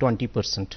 20%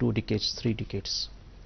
2 decades 3 decades।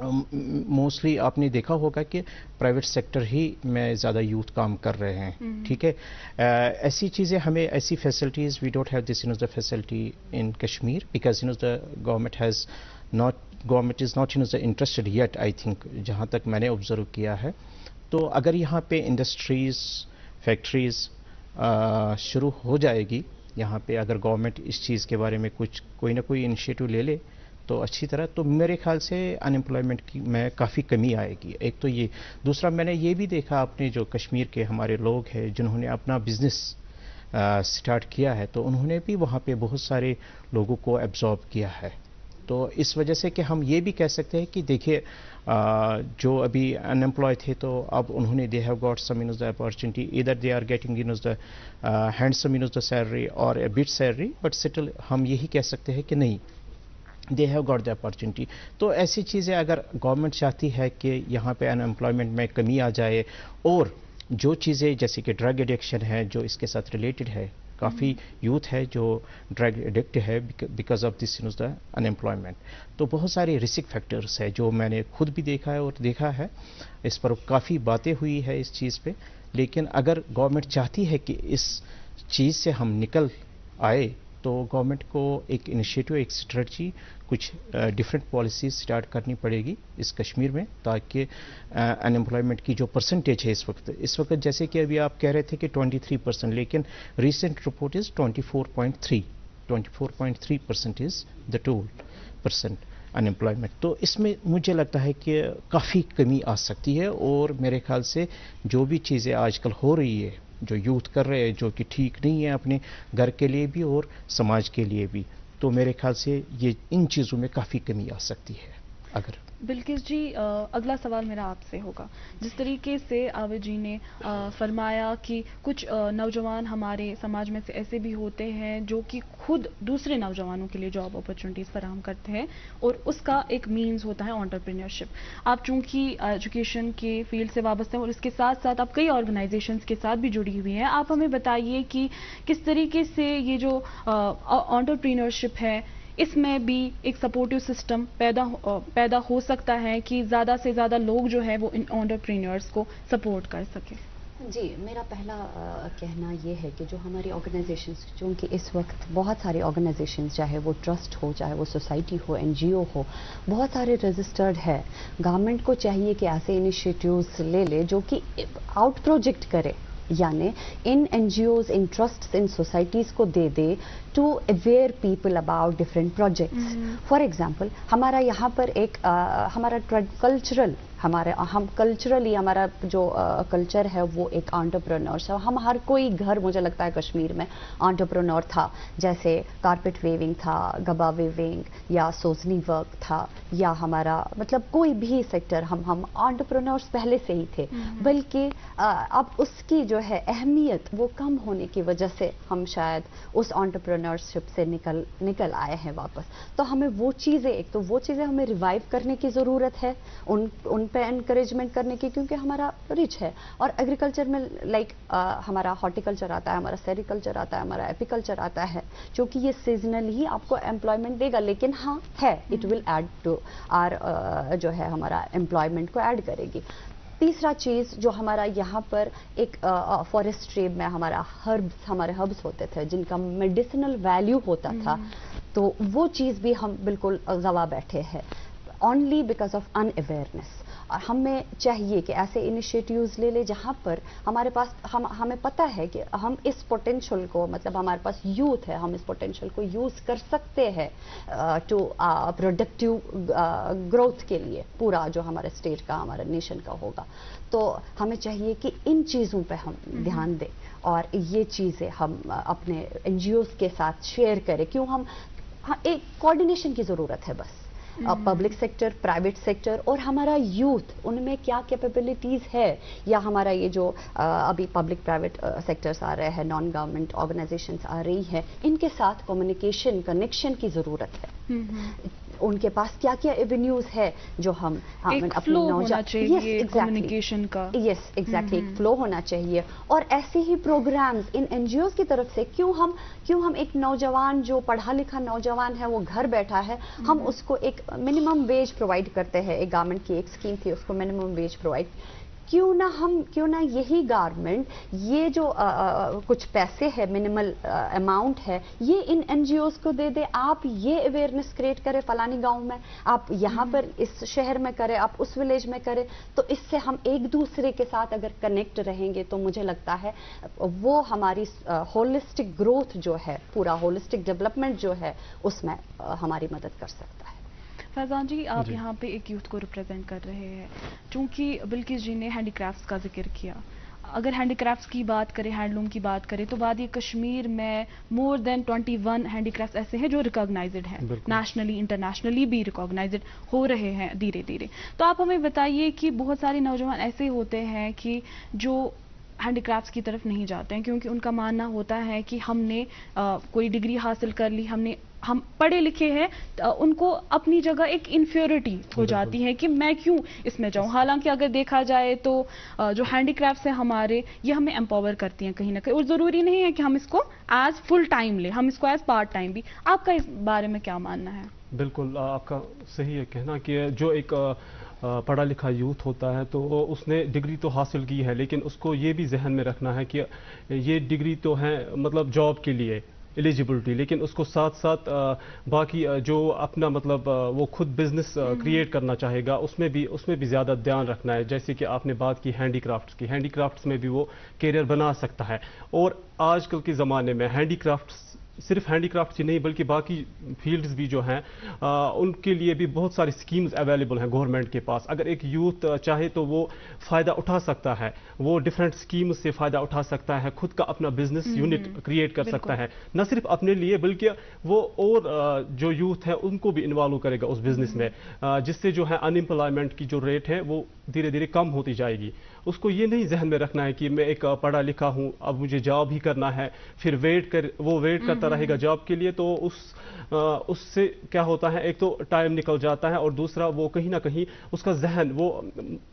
Mostly آپ نے دیکھا ہوگا کہ پرائیویٹ سیکٹر ہی میں زیادہ یوتھ کام کر رہے ہیں. ٹھیک ہے, ایسی چیزیں ہمیں ایسی facilities we don't have this the facility in Kashmir because the government is not interested yet, I think, جہاں تک میں نے آبزرو کیا ہے. تو اگر یہاں پہ انڈسٹریز فیکٹریز شروع ہو جائے گی یہاں پہ, اگر گورنمنٹ اس چیز کے بارے میں کوئی نہ کوئی انیشیٹو لے لے تو اچھی طرح, تو میرے خیال سے انمپلائمنٹ کی میں کافی کمی آئے گی. ایک تو یہ, دوسرا میں نے یہ بھی دیکھا اپنے جو کشمیر کے ہمارے لوگ ہیں جنہوں نے اپنا بزنس سٹارٹ کیا ہے تو انہوں نے بھی وہاں پہ بہت سارے لوگوں کو ایبزارب کیا ہے. تو اس وجہ سے کہ ہم یہ بھی کہہ سکتے ہیں کہ دیکھیے جو ابھی انمپلائے تھے تو اب انہوں نے they have got some the opportunity, either they are getting the handsome the salary اور a bit salary, but still ہم یہی کہہ سکتے ہیں کہ نہیں, they have got the opportunity. تو ایسی چیزیں اگر گورنمنٹ چاہتی ہے کہ یہاں پہ انمپلائمنٹ میں کمی آ جائے, اور جو چیزیں جیسے کہ ڈرگ ایڈکشن ہے جو اس کے ساتھ ریلیٹڈ ہے, کافی یوتھ ہے جو ڈرگ ایڈکٹ ہے because of this the unemployment. تو بہت سارے رسک فیکٹرز ہے جو میں نے خود بھی دیکھا ہے اور دیکھا ہے, اس پر کافی باتیں ہوئی ہے اس چیز پہ. لیکن اگر گورنمنٹ چاہتی ہے کہ اس چیز سے ہم نکل آئے تو گورنمنٹ کو ایک انیشیٹو, ایک اسٹریٹجی, کچھ ڈفرینٹ پالیسیز سٹارٹ کرنی پڑے گی اس کشمیر میں, تاکہ انمپلائمنٹ کی جو پرسنٹیج ہے اس وقت جیسے کہ ابھی آپ کہہ رہے تھے کہ 23%, لیکن recent report is 24.3% is the total unemployment. تو اس میں مجھے لگتا ہے کہ کافی کمی آ سکتی ہے, اور میرے خیال سے جو بھی چیزیں آج کل ہو رہی ہے جو یوتھ کر رہے ہیں جو کہ ٹھیک نہیں ہے اپنے گھر کے لیے بھی اور سماج کے لیے بھی, تو میرے خیال سے یہ ان چیزوں میں کافی کمی آ سکتی ہے. اگر بلکس جی, اگلا سوال میرا آپ سے ہوگا. جس طریقے سے عابد جی نے فرمایا کہ کچھ نوجوان ہمارے سماج میں سے ایسے بھی ہوتے ہیں جو کہ خود دوسرے نوجوانوں کے لیے جاب اپرچونیٹیز فراہم کرتے ہیں, اور اس کا ایک مینز ہوتا ہے انٹرپرینیورشپ. آپ چونکہ ایجوکیشن کے فیلڈ سے وابستہ ہیں اور اس کے ساتھ ساتھ آپ کئی آرگنائزیشنز کے ساتھ بھی جڑی ہوئی ہیں, آپ ہمیں بتائیے کہ کس طریقے سے یہ جو انٹرپرینیورشپ ہے اس میں بھی ایک سپورٹیو سسٹم پیدا ہو سکتا ہے کہ زیادہ سے زیادہ لوگ جو ہے وہ ان انٹرپرینیورس کو سپورٹ کر سکیں. جی, میرا پہلا کہنا یہ ہے کہ جو ہماری آرگنائزیشنز, چونکہ اس وقت بہت ساری آرگنائزیشنز, چاہے وہ ٹرسٹ ہو, چاہے وہ سوسائٹی ہو, NGO ہو, بہت سارے رجسٹرڈ ہے. گورنمنٹ کو چاہیے کہ ایسے انیشیٹیوز لے لے جو کہ آؤٹ پروجیکٹ کرے, یعنی ان NGOs, ان ٹرسٹس, ان سوسائٹیز کو دے دے to aware people about different projects. For example, ہمارا یہاں پر ایک ہمارا کلچرلی ہمارا جو کلچر ہے وہ ایک انٹرپرینورس ہے. ہم ہر کوئی گھر, مجھے لگتا ہے کشمیر میں انٹرپرینور تھا, جیسے کارپیٹ ویونگ تھا, گبا ویونگ یا سوزنی ورک تھا, یا ہمارا مطلب کوئی بھی سیکٹر, ہم انٹرپرینورس پہلے سے ہی تھے. بلکہ اب اس کی جو ہے اہمیت وہ کم ہونے کی وجہ سے ہم شاید اس انٹرپرینورشپ سے نکل آئے ہیں واپس. تو ہمیں وہ چیزیں, ایک تو وہ چیزیں ہمیں ریوائیو کرنے کی ضرورت ہے, ان پہ انکریجمنٹ کرنے کی, کیونکہ ہمارا رچ ہے. اور ایگریکلچر میں لائک ہمارا ہارٹیکلچر آتا ہے, ہمارا سیریکلچر آتا ہے, ہمارا ایپیکلچر آتا ہے, چونکہ یہ سیزنل ہی آپ کو امپلائمنٹ دے گا, لیکن ہاں ہے, it will add to our جو ہے ہمارا امپلائمنٹ کو ایڈ کرے گی. تیسرا چیز جو ہمارا یہاں پر ایک فارسٹری میں ہمارے ہربس ہوتے تھے جن کا میڈیسنل ویلیو ہوتا تھا, تو وہ چیز بھی ہم بالکل گوا بیٹھے ہیں only because of in awareness. اور ہمیں چاہیے کہ ایسے انیشیٹیوز لے لے جہاں پر ہمارے پاس ہمیں پتہ ہے کہ ہم اس پوٹینشیل کو, مطلب ہمارے پاس یوتھ ہے, ہم اس پوٹینشیل کو یوز کر سکتے ہیں ٹو پروڈکٹیو گروتھ کے لیے, پورا جو ہمارے اسٹیٹ کا, ہمارے نیشن کا ہوگا. تو ہمیں چاہیے کہ ان چیزوں پہ ہم دھیان دیں اور یہ چیزیں ہم اپنے NGOs کے ساتھ شیئر کریں. کیوں ہم ایک کوآرڈینیشن کی ضرورت ہے بس. پبلک سیکٹر, پرائیویٹ سیکٹر اور ہمارا یوتھ, ان میں کیا کیپیبلٹیز ہے, یا ہمارا یہ جو ابھی پبلک پرائیویٹ سیکٹرز آ رہے ہیں, نان گورنمنٹ آرگنائزیشنز آ رہی ہیں, ان کے ساتھ کمیونیکیشن, کنیکشن کی ضرورت ہے. ان کے پاس کیا کیا ایونیوز ہے جو ہم ایک فلو ہونا چاہیے کمیونیکیشن کا. یس ایگزیکٹلی ایک فلو ہونا چاہیے. اور ایسے ہی پروگرامز ان این جی اوز کی طرف سے کیوں ہم ایک نوجوان جو پڑھا لکھا نوجوان ہے وہ گھر بیٹھا ہے, ہم اس کو ایک منیمم ویج پرووائڈ کرتے ہیں. ایک گورنمنٹ کی ایک اسکیم تھی, اس کو منیمم ویج پرووائڈ. کیوں نہ یہی گورنمنٹ یہ جو کچھ پیسے ہے منیمل اماؤنٹ ہے یہ ان این جی اوز کو دے دے. آپ یہ اویئرنیس کریٹ کرے فلانی گاؤں میں, آپ یہاں پر اس شہر میں کرے, آپ اس ولیج میں کرے. تو اس سے ہم ایک دوسرے کے ساتھ اگر کنیکٹ رہیں گے تو مجھے لگتا ہے وہ ہماری ہولسٹک گروتھ جو ہے, پورا ہولسٹک ڈیولپمنٹ جو ہے اس میں ہماری مدد کر سکتا ہے. فیضان جی, آپ یہاں پہ ایک یوتھ کو ریپرزینٹ کر رہے ہیں. چونکہ بلقیس جی نے ہینڈی کرافٹس کا ذکر کیا, اگر ہینڈی کرافٹس کی بات کریں, ہینڈلوم کی بات کریں, تو وادی کشمیر میں مور دین 21 ہینڈی کرافٹس ایسے ہیں جو ریکاگنائزڈ ہیں, نیشنلی انٹرنیشنلی بھی ریکاگنائزڈ ہو رہے ہیں دھیرے دھیرے. تو آپ ہمیں بتائیے کہ بہت سارے نوجوان ایسے ہوتے ہیں کہ جو ہینڈی کرافٹس کی طرف نہیں جاتے ہیں کیونکہ ان کا ماننا ہوتا ہے کہ ہم نے کوئی ڈگری حاصل کر لی, ہم پڑھے لکھے ہیں, ان کو اپنی جگہ ایک انفیورٹی ہو جاتی ہے کہ میں کیوں اس میں جاؤں. حالانکہ اگر دیکھا جائے تو جو ہینڈی کرافٹس ہیں ہمارے, یہ ہمیں امپاور کرتی ہیں کہیں نہ کہیں, اور ضروری نہیں ہے کہ ہم اس کو ایز فل ٹائم لیں, ہم اس کو ایز پارٹ ٹائم بھی. آپ کا اس بارے میں کیا ماننا ہے؟ بالکل آپ کا صحیح ہے کہنا کہ جو ایک پڑھا لکھا یوتھ ہوتا ہے تو اس نے ڈگری تو حاصل کی ہے, لیکن اس کو یہ بھی ذہن میں رکھنا ہے کہ یہ ڈگری تو ہے مطلب جاب کے لیے ایلیجیبلٹی, لیکن اس کو ساتھ ساتھ باقی جو اپنا مطلب وہ خود بزنس کریٹ کرنا چاہے گا اس میں بھی زیادہ دھیان رکھنا ہے. جیسے کہ آپ نے بات کی ہینڈی کرافٹس میں بھی وہ کیریئر بنا سکتا ہے. اور آج کل کے زمانے میں ہینڈی کرافٹس صرف ہینڈی کرافٹس ہی نہیں بلکہ باقی فیلڈز بھی جو ہیں ان کے لیے بھی بہت ساری اسکیمز اویلیبل ہیں گورنمنٹ کے پاس. اگر ایک یوتھ چاہے تو وہ فائدہ اٹھا سکتا ہے, وہ ڈفرینٹ اسکیمز سے فائدہ اٹھا سکتا ہے, خود کا اپنا بزنس یونٹ کریٹ کر سکتا ہے, نہ صرف اپنے لیے بلکہ وہ اور جو یوتھ ہے ان کو بھی انوالو کرے گا اس بزنس میں, جس سے جو ہے ان امپلائمنٹ کی جو ریٹ ہے وہ دھیرے دھیرے کم ہوتی جائے گی. اس کو یہ نہیں ذہن میں رکھنا ہے کہ میں ایک پڑھا لکھا ہوں, اب مجھے جاب ہی کرنا ہے, پھر وہ ویٹ کرتا رہے گا جاب کے لیے. تو اس سے کیا ہوتا ہے, ایک تو ٹائم نکل جاتا ہے, اور دوسرا وہ کہیں نہ کہیں اس کا ذہن, وہ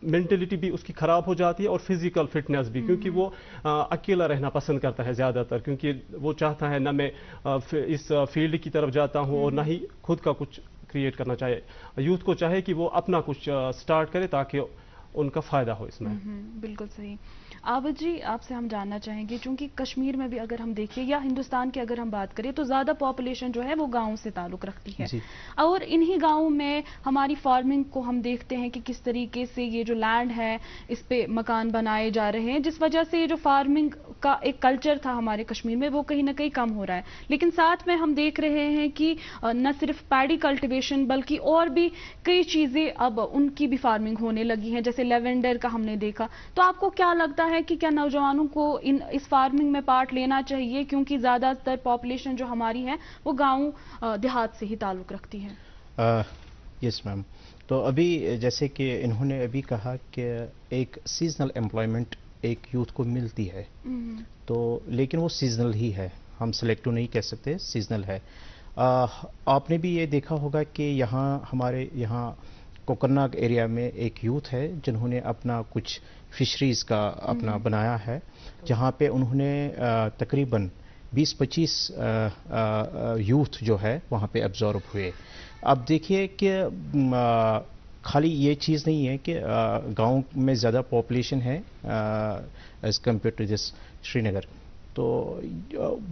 مینٹلٹی بھی اس کی خراب ہو جاتی ہے, اور فزیکل فٹنس بھی, کیونکہ وہ اکیلا رہنا پسند کرتا ہے زیادہ تر, کیونکہ وہ چاہتا ہے نہ میں اس فیلڈ کی طرف جاتا ہوں اور نہ ہی خود کا کچھ کریٹ کرنا چاہے. یوتھ کو چاہے کہ وہ اپنا کچھ سٹارٹ کرے تاکہ ان کا فائدہ ہو اس میں. بالکل صحیح. عابد جی, آپ سے ہم جاننا چاہیں گے, چونکہ کشمیر میں بھی اگر ہم دیکھیں یا ہندوستان کی اگر ہم بات کریں تو زیادہ پاپولیشن جو ہے وہ گاؤں سے تعلق رکھتی ہے, اور انہی گاؤں میں ہماری فارمنگ کو ہم دیکھتے ہیں کہ کس طریقے سے یہ جو لینڈ ہے اس پہ مکان بنائے جا رہے ہیں, جس وجہ سے یہ جو فارمنگ کا ایک کلچر تھا ہمارے کشمیر میں وہ کہیں نہ کہیں کم ہو رہا ہے. لیکن ساتھ میں ہم دیکھ رہے ہیں کہ نہ صرف پیڈی کلٹیویشن بلکہ اور بھی کئی چیزیں اب ان کی بھی فارمنگ ہونے لگی ہیں, جیسے لیونڈر کا ہم نے دیکھا. تو آپ کو کیا لگتا ہے کہ کیا نوجوانوں کو اس فارمنگ میں پارٹ لینا چاہیے, کیونکہ زیادہ تر پاپولیشن جو ہماری ہے وہ گاؤں دیہات سے ہی تعلق رکھتی ہے؟ یس میم. تو ابھی جیسے کہ انہوں نے ابھی کہا کہ ایک سیزنل امپلائمنٹ ایک یوتھ کو ملتی ہے, تو لیکن وہ سیزنل ہی ہے, ہم سلیکٹو نہیں کہہ سکتے, سیزنل ہے. آپ نے بھی یہ دیکھا ہوگا کہ ہمارے یہاں کوکرناگ ایریا میں ایک یوتھ ہے جنہوں نے اپنا کچھ فشریز کا اپنا بنایا ہے, جہاں پہ انہوں نے تقریباً 20-25 یوتھ جو ہے وہاں پہ ایبزارب ہوئے. اب دیکھیے کہ خالی یہ چیز نہیں ہے کہ گاؤں میں زیادہ پاپولیشن ہے ایز کمپیئر ٹو دس شری نگر, تو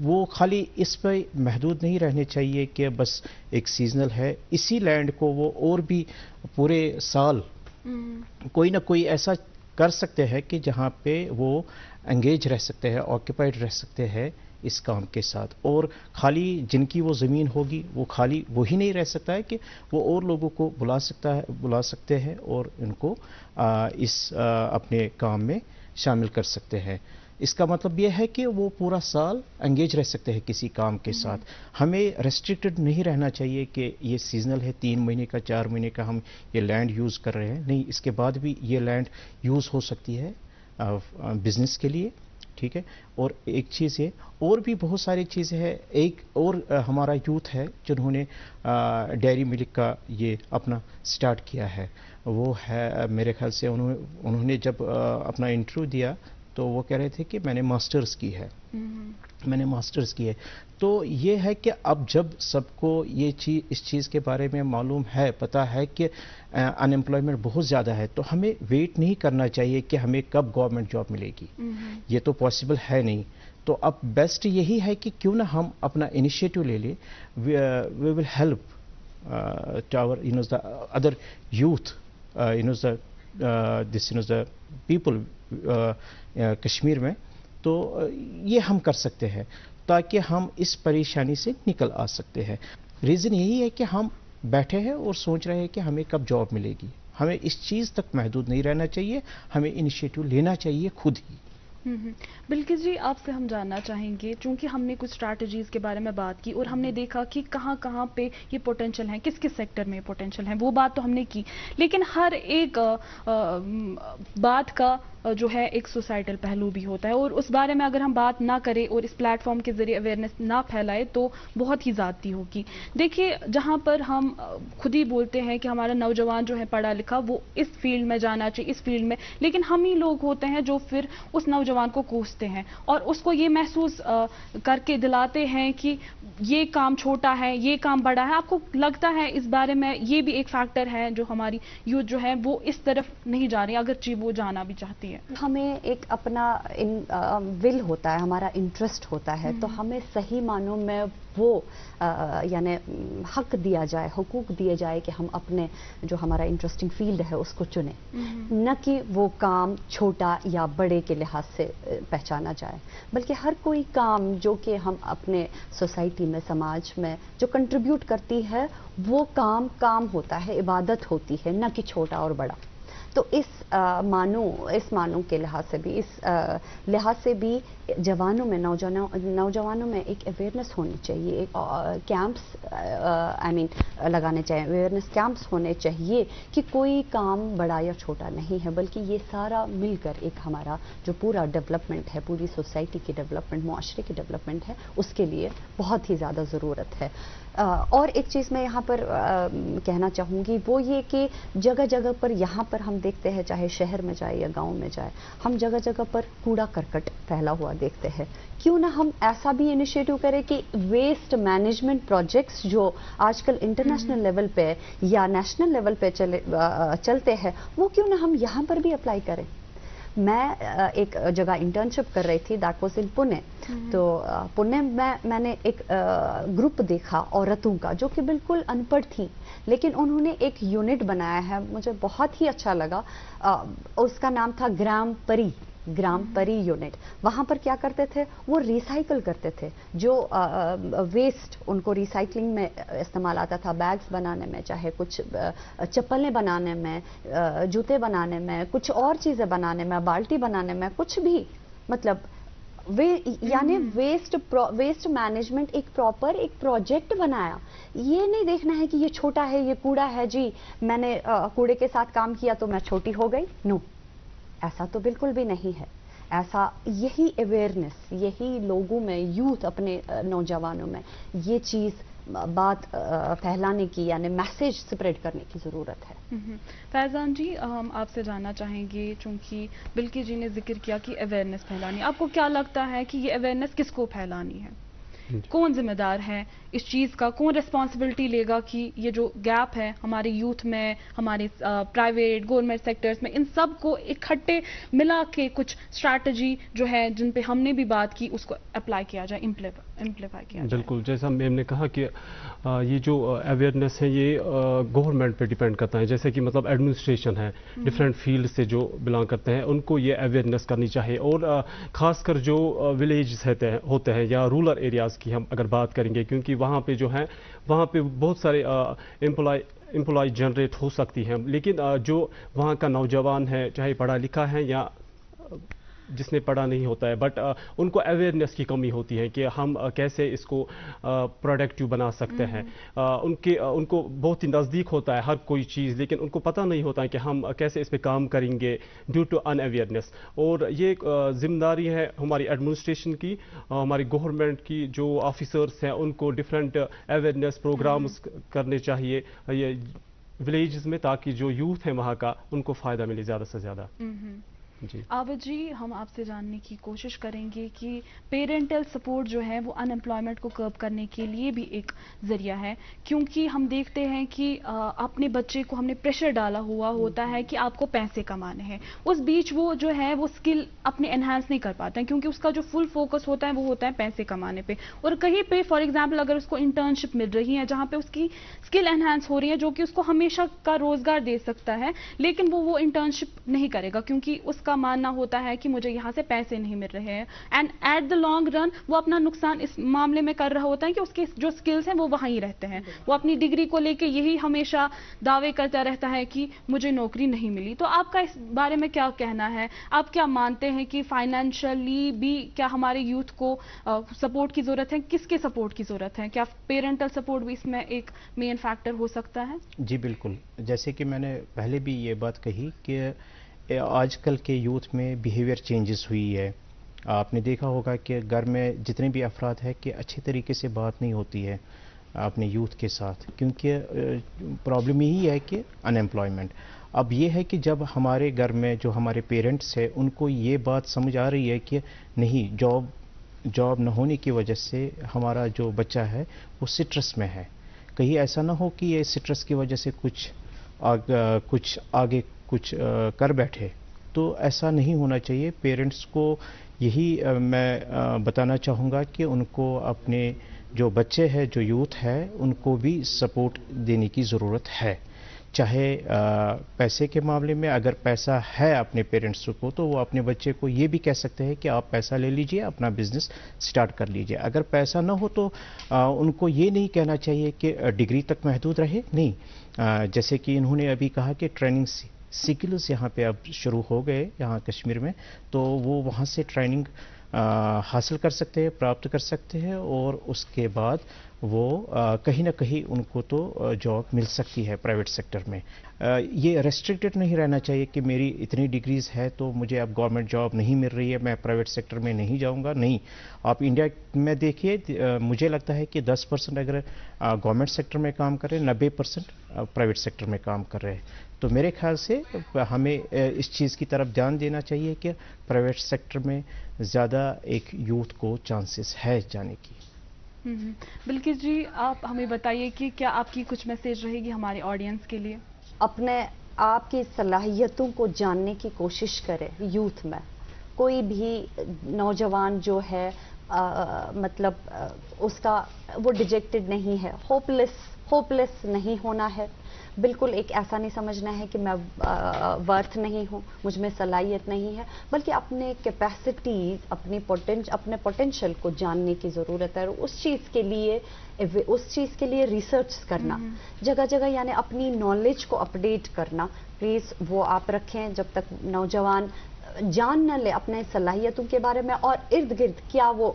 وہ خالی اس پہ محدود نہیں رہنے چاہیے کہ بس ایک سیزنل ہے. اسی لینڈ کو وہ اور بھی پورے سال کوئی نہ کوئی ایسا کر سکتے ہیں کہ جہاں پہ وہ انگیج رہ سکتے ہیں, آکیپائڈ رہ سکتے ہیں اس کام کے ساتھ. اور خالی جن کی وہ زمین ہوگی وہ خالی وہی نہیں رہ سکتا ہے کہ وہ اور لوگوں کو بلا سکتے ہیں اور ان کو اس اپنے کام میں شامل کر سکتے ہیں. اس کا مطلب یہ ہے کہ وہ پورا سال انگیج رہ سکتے ہیں کسی کام کے ساتھ. ہمیں ریسٹرکٹڈ نہیں رہنا چاہیے کہ یہ سیزنل ہے, 3 مہینے کا 4 مہینے کا ہم یہ لینڈ یوز کر رہے ہیں. نہیں, اس کے بعد بھی یہ لینڈ یوز ہو سکتی ہے بزنس کے لیے, ٹھیک ہے. اور ایک چیز یہ اور بھی بہت ساری چیزیں ہیں. ایک اور ہمارا یوتھ ہے جنہوں نے ڈیری ملک کا یہ اپنا سٹارٹ کیا ہے. وہ ہے میرے خیال سے انہوں نے جب اپنا انٹرویو دیا تو وہ کہہ رہے تھے کہ میں نے ماسٹرز کی ہے. میں نے ماسٹرز کی ہے. تو یہ ہے کہ اب جب سب کو یہ چیز اس چیز کے بارے میں معلوم ہے, پتہ ہے کہ ان ایمپلائمنٹ بہت زیادہ ہے, تو ہمیں ویٹ نہیں کرنا چاہیے کہ ہمیں کب گورنمنٹ جاب ملے گی. یہ تو پاسبل ہے نہیں. تو اب بیسٹ یہی ہے کہ کیوں نہ ہم اپنا انیشیٹو لے لیں. We will help to our the other youth, the people Kashmir میں. تو یہ ہم کر سکتے ہیں تاکہ ہم اس پریشانی سے نکل آ سکتے ہیں. ریزن یہی ہے کہ ہم بیٹھے ہیں اور سوچ رہے ہیں کہ ہمیں کب جاب ملے گی. ہمیں اس چیز تک محدود نہیں رہنا چاہیے, ہمیں انیشیٹو لینا چاہیے خود ہی. بلکہ جی آپ سے ہم جاننا چاہیں گے, چونکہ ہم نے کچھ اسٹریٹجیز کے بارے میں بات کی اور ہم نے دیکھا کہ کہاں کہاں پہ یہ پوٹینشیل ہیں, کس کس سیکٹر میں پوٹینشیل ہیں, وہ بات تو ہم نے کی. لیکن ہر ایک بات کا جو ہے ایک سوسائٹل پہلو بھی ہوتا ہے, اور اس بارے میں اگر ہم بات نہ کریں اور اس پلیٹ فارم کے ذریعے اویئرنیس نہ پھیلائے تو بہت ہی زیادتی ہوگی. دیکھیے, جہاں پر ہم خود ہی بولتے ہیں کہ ہمارا نوجوان جو ہے پڑھا لکھا, وہ اس فیلڈ میں جانا چاہیے, اس فیلڈ میں, لیکن ہم ہی لوگ ہوتے ہیں جو پھر اس نوجوان کو کوستے ہیں اور اس کو یہ محسوس کر کے دلاتے ہیں کہ یہ کام چھوٹا ہے, یہ کام بڑا ہے. آپ کو لگتا ہے اس بارے میں یہ بھی ایک فیکٹر ہے جو ہماری یوتھ جو ہے وہ اس طرف نہیں جا رہی, اگرچہ وہ جانا بھی چاہتی ہے؟ ہمیں ایک اپنا ول ہوتا ہے, ہمارا انٹرسٹ ہوتا ہے, تو ہمیں صحیح معنوں میں وہ یعنی حق دیا جائے, حقوق دیے جائے کہ ہم اپنے جو ہمارا انٹرسٹنگ فیلڈ ہے اس کو چنیں, نہ کہ وہ کام چھوٹا یا بڑے کے لحاظ سے پہچانا جائے, بلکہ ہر کوئی کام جو کہ ہم اپنے سوسائٹی میں, سماج میں جو کنٹریبیوٹ کرتی ہے, وہ کام ہوتا ہے, عبادت ہوتی ہے, نہ کہ چھوٹا اور بڑا. تو اس معنوں کے لحاظ سے بھی, اس لحاظ سے بھی جوانوں میں, نوجوانوں میں ایک اویئرنیس ہونی چاہیے. ایک کیمپس لگانے چاہیے, اویئرنیس کیمپس ہونے چاہیے کہ کوئی کام بڑا یا چھوٹا نہیں ہے, بلکہ یہ سارا مل کر ایک ہمارا جو پورا ڈیولپمنٹ ہے, پوری سوسائٹی کی ڈیولپمنٹ, معاشرے کی ڈیولپمنٹ ہے, اس کے لیے بہت ہی زیادہ ضرورت ہے. اور ایک چیز میں یہاں پر کہنا چاہوں گی, وہ یہ کہ جگہ جگہ پر یہاں پر ہم دیکھتے ہیں, چاہے شہر میں جائے یا گاؤں میں جائے, ہم جگہ جگہ پر کوڑا کرکٹ پھیلا ہوا دیکھتے ہیں. کیوں نہ ہم ایسا بھی انیشیٹو کریں کہ ویسٹ مینجمنٹ پروجیکٹس جو آج کل انٹرنیشنل لیول پہ یا نیشنل لیول پہ چلتے ہیں, وہ کیوں نہ ہم یہاں پر بھی اپلائی کریں. میں ایک جگہ انٹرنشپ کر رہی تھی, دیٹ واز ان پونے. تو پونے میں میں نے ایک گروپ دیکھا عورتوں کا جو کہ بالکل ان پڑھ تھیں, لیکن انہوں نے ایک یونٹ بنایا ہے, مجھے بہت ہی اچھا لگا. اس کا نام تھا گرام پری یونٹ. وہاں پر کیا کرتے تھے, وہ ریسائیکل کرتے تھے جو ویسٹ ان کو ریسائکلنگ میں استعمال آتا تھا, بیگز بنانے میں, چاہے کچھ چپلیں بنانے میں, جوتے بنانے میں, کچھ اور چیزیں بنانے میں, بالٹی بنانے میں, کچھ بھی, مطلب یعنی ویسٹ مینجمنٹ ایک پراپر ایک پروجیکٹ بنایا. یہ نہیں دیکھنا ہے کہ یہ چھوٹا ہے, یہ کوڑا ہے, جی میں نے کوڑے کے ساتھ کام کیا تو میں چھوٹی ہو گئی. نو, ایسا تو بالکل بھی نہیں ہے. ایسا یہی اویئرنیس, یہی لوگوں میں, یوتھ اپنے نوجوانوں میں یہ چیز بات پھیلانے کی, یعنی میسیج اسپریڈ کرنے کی ضرورت ہے. فیضان جی, ہم آپ سے جاننا چاہیں گے, چونکہ بلقیس جی نے ذکر کیا کہ اویئرنیس پھیلانی, آپ کو کیا لگتا ہے کہ یہ اویئرنیس کس کو پھیلانی ہے, کون ذمہ دار ہے اس چیز کا, کون ریسپانسبلٹی لے گا کہ یہ جو گیپ ہے ہمارے یوتھ میں, ہمارے پرائیویٹ گورنمنٹ سیکٹرز میں, ان سب کو اکٹھے ملا کے کچھ اسٹریٹجی جو ہے جن پہ ہم نے بھی بات کی اس کو اپلائی کیا جائے, امپلیفائی کیا جائے. بالکل, جیسا میم نے کہا کہ یہ جو اویئرنیس ہے یہ گورنمنٹ پہ ڈیپینڈ کرتا ہے. جیسے کہ مطلب ایڈمنسٹریشن ہے, ڈفرینٹ فیلڈ سے جو بلانگ کرتے ہیں, ان کو یہ اویئرنیس کرنی چاہیے. اور خاص کر جو ولیجز ہوتے ہیں یا رورل ایریاز کی ہم اگر بات کریں گے, کیونکہ وہاں پہ جو ہیں وہاں پہ بہت سارے امپلائی جنریٹ ہو سکتی ہیں, لیکن جو وہاں کا نوجوان ہے, چاہے پڑھا لکھا ہے یا جس نے پڑھا نہیں ہوتا ہے بٹ ان کو اویئرنیس کی کمی ہوتی ہے کہ ہم کیسے اس کو پروڈکٹیو بنا سکتے ہیں. ان کو بہت ہی نزدیک ہوتا ہے ہر کوئی چیز, لیکن ان کو پتہ نہیں ہوتا ہے کہ ہم کیسے اس پہ کام کریں گے ڈیو ٹو ان اویئرنیس. اور یہ ایک ذمہ داری ہے ہماری ایڈمنسٹریشن کی, ہماری گورنمنٹ کی, جو آفیسرس ہیں ان کو ڈفرینٹ اویئرنیس پروگرامز کرنے چاہیے یہ ولیجز میں, تاکہ جو یوتھ ہے وہاں کا ان کو فائدہ ملے زیادہ سے زیادہ. جی عابد جی, ہم آپ سے جاننے کی کوشش کریں گے کہ پیرنٹل سپورٹ جو ہے وہ ان امپلائمنٹ کو کرب کرنے کے لیے بھی ایک ذریعہ ہے, کیونکہ ہم دیکھتے ہیں کہ اپنے بچے کو ہم نے پریشر ڈالا ہوا ہوتا ہے کہ آپ کو پیسے کمانے ہیں, اس بیچ وہ جو ہے وہ اسکل اپنے انہانس نہیں کر پاتے ہیں, کیونکہ اس کا جو فل فوکس ہوتا ہے وہ ہوتا ہے پیسے کمانے پہ. اور کہیں پہ فار ایگزامپل اگر اس کو انٹرنشپ مل رہی ہے جہاں پہ اس کی اسکل انہانس ہو رہی ہے جو کہ اس کو ہمیشہ کا روزگار دے سکتا ہے, لیکن وہ انٹرنشپ نہیں کرے گا کیونکہ اس کا ماننا ہوتا ہے کہ مجھے یہاں سے پیسے نہیں مل رہے ہیں, and at the long run وہ اپنا نقصان اس معاملے میں کر رہا ہوتا ہے کہ اس کے جو سکلز ہیں وہ وہاں ہی رہتے ہیں. وہ اپنی ڈگری کو لے کے یہی ہمیشہ دعوے کرتا رہتا ہے کہ مجھے نوکری نہیں ملی. تو آپ کا اس بارے میں کیا کہنا ہے؟ آپ کیا مانتے ہیں کہ فائنینشلی بھی کیا ہمارے یوتھ کو سپورٹ کی ضرورت ہے؟ کس کے سپورٹ کی ضرورت ہے؟ کیا پیرنٹل سپورٹ بھی اس میں ایک مین فیکٹر ہو سکتا ہے؟ جی بالکل, جیسے کہ میں نے پہلے بھی یہ بات کہی کہ آج کل کے یوتھ میں بیہیویئر چینجز ہوئی ہے. آپ نے دیکھا ہوگا کہ گھر میں جتنے بھی افراد ہیں کہ اچھے طریقے سے بات نہیں ہوتی ہے اپنے یوتھ کے ساتھ, کیونکہ پرابلم یہی ہے کہ ان امپلائمنٹ. اب یہ ہے کہ جب ہمارے گھر میں جو ہمارے پیرنٹس ہیں ان کو یہ بات سمجھ آ رہی ہے کہ نہیں, جاب نہ ہونے کی وجہ سے ہمارا جو بچہ ہے وہ سٹرس میں ہے, کہیں ایسا نہ ہو کہ یہ سٹرس کی وجہ سے کچھ آگے کر بیٹھے, تو ایسا نہیں ہونا چاہیے. پیرنٹس کو یہی میں بتانا چاہوں گا کہ ان کو اپنے جو بچے ہیں, جو یوتھ ہے, ان کو بھی سپورٹ دینے کی ضرورت ہے. چاہے پیسے کے معاملے میں اگر پیسہ ہے اپنے پیرنٹس کو تو وہ اپنے بچے کو یہ بھی کہہ سکتے ہیں کہ آپ پیسہ لے لیجئے, اپنا بزنس سٹارٹ کر لیجئے. اگر پیسہ نہ ہو تو ان کو یہ نہیں کہنا چاہیے کہ ڈگری تک محدود رہے, نہیں. جیسے کہ انہوں نے ابھی کہا کہ ٹریننگ سکلز یہاں پہ اب شروع ہو گئے یہاں کشمیر میں, تو وہ وہاں سے ٹریننگ حاصل کر سکتے ہیں, پراپت کر سکتے ہیں, اور اس کے بعد وہ کہیں نہ کہیں ان کو تو جاب مل سکتی ہے پرائیویٹ سیکٹر میں. یہ ریسٹرکٹڈ نہیں رہنا چاہیے کہ میری اتنی ڈگریز ہے تو مجھے اب گورنمنٹ جاب نہیں مل رہی ہے, میں پرائیویٹ سیکٹر میں نہیں جاؤں گا. نہیں, آپ انڈیا میں دیکھیے, مجھے لگتا ہے کہ 10% اگر گورنمنٹ سیکٹر میں کام کر رہے ہیں, 90% پرائیویٹ سیکٹر میں کام کر رہے ہیں. تو میرے خیال سے ہمیں اس چیز کی طرف دھیان دینا چاہیے کہ پرائیویٹ سیکٹر میں زیادہ ایک یوتھ کو چانسز ہے جانے کی. بلکہ جی, آپ ہمیں بتائیے کہ کیا آپ کی کچھ میسیج رہے گی ہمارے آڈینس کے لیے؟ اپنے آپ کی صلاحیتوں کو جاننے کی کوشش کرے. یوتھ میں کوئی بھی نوجوان جو ہے مطلب اس کا وہ ڈیجیکٹڈ نہیں ہے, ہوپلیس نہیں ہونا ہے. بالکل ایک ایسا نہیں سمجھنا ہے کہ میں ورتھ نہیں ہوں, مجھ میں صلاحیت نہیں ہے, بلکہ اپنے کیپیسٹیز, اپنے پوٹینشیل کو جاننے کی ضرورت ہے. اور اس چیز کے لیے ریسرچ کرنا جگہ جگہ, یعنی اپنی نالج کو اپڈیٹ کرنا پلیز وہ آپ رکھیں جب تک نوجوان جان نہ لے اپنے صلاحیتوں کے بارے میں اور ارد گرد کیا وہ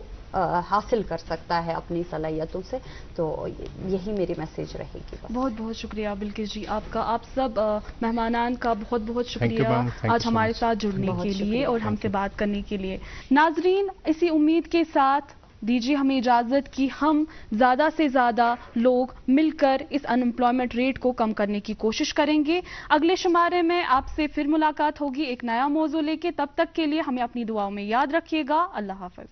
حاصل کر سکتا ہے اپنی صلاحیتوں سے. تو یہی میری میسیج رہے گی. بہت بہت شکریہ بلکہ جی آپ کا, آپ سب مہمانان کا بہت بہت شکریہ آج ہمارے ساتھ جڑنے کے لیے اور ہم سے بات کرنے کے لیے. ناظرین, اسی امید کے ساتھ دیجیے ہمیں اجازت کہ ہم زیادہ سے زیادہ لوگ مل کر اس ان امپلائمنٹ ریٹ کو کم کرنے کی کوشش کریں گے. اگلے شمارے میں آپ سے پھر ملاقات ہوگی ایک نیا موضوع لے کے. تب تک کے لیے ہمیں اپنی دعاؤں میں یاد رکھیے گا. اللہ حافظ.